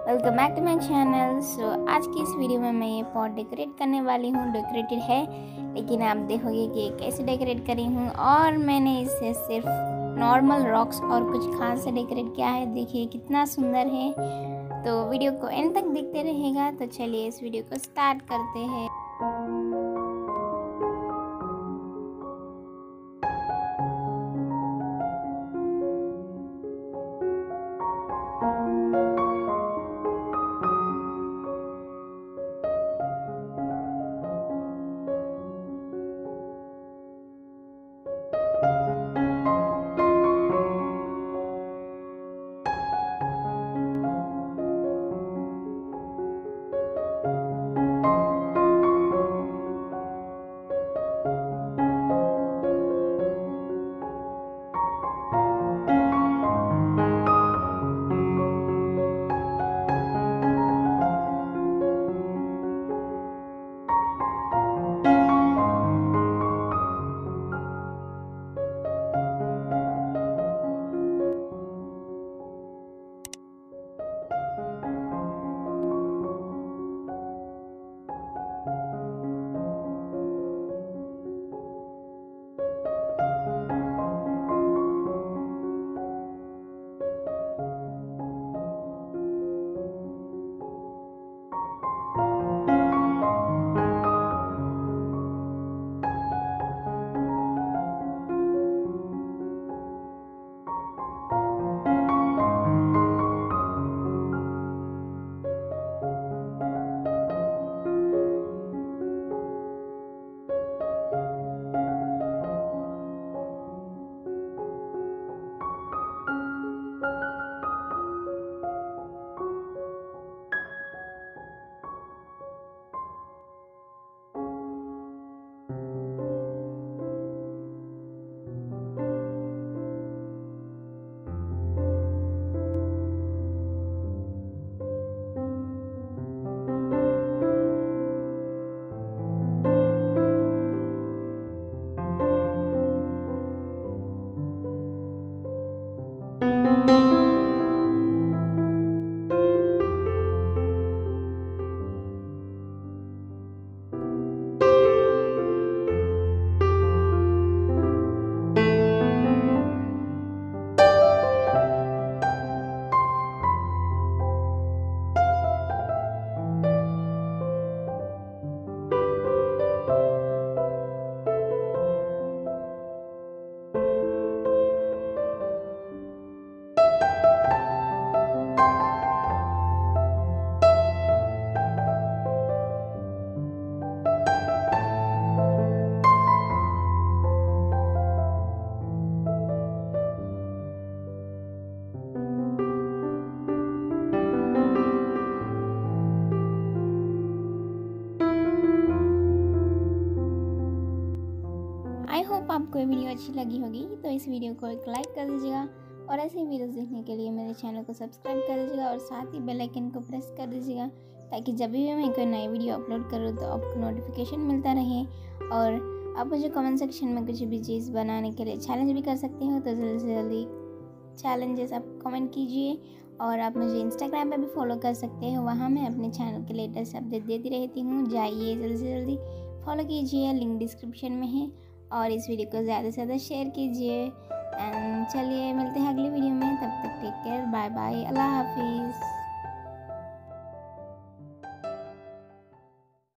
Welcome back to my channel. So आज की इस वीडियो में मैं ये पॉट डेकोरेट करने वाली हूँ। डेकोरेटेड है, लेकिन आप देखोगे कि कैसे डेकोरेट करी हूँ। और मैंने इसे सिर्फ नॉर्मल रॉक्स और कुछ खास से डेकोरेट किया है। देखिए कितना सुंदर है। तो वीडियो को एंड तक देखते रहेगा। तो चलिए इस वीडियो को स्टार्ट करते हैं। आई होप आपको ये वीडियो अच्छी लगी होगी। तो इस वीडियो को एक लाइक कर दीजिएगा और ऐसे ही वीडियोस देखने के लिए मेरे चैनल को सब्सक्राइब कर दीजिएगा और साथ ही बेल आइकन को प्रेस कर दीजिएगा, ताकि जब भी मैं कोई नई वीडियो अपलोड करूँ तो आपको नोटिफिकेशन मिलता रहे। और आप मुझे कमेंट सेक्शन में कुछ भी चीज़ बनाने के लिए चैलेंज भी कर सकते हो। तो जल्दी से जल्दी चैलेंजेस आप कमेंट कीजिए। और आप मुझे इंस्टाग्राम पे भी फॉलो कर सकते हो, वहाँ मैं अपने चैनल के लेटेस्ट अपडेट देती रहती हूँ। जाइए जल्दी से जल्दी फॉलो कीजिए, लिंक डिस्क्रिप्शन में है। और इस वीडियो को ज़्यादा से ज़्यादा शेयर कीजिए। एंड चलिए मिलते हैं अगली वीडियो में। तब तक टेक केयर, बाय बाय, अल्लाह हाफिज़।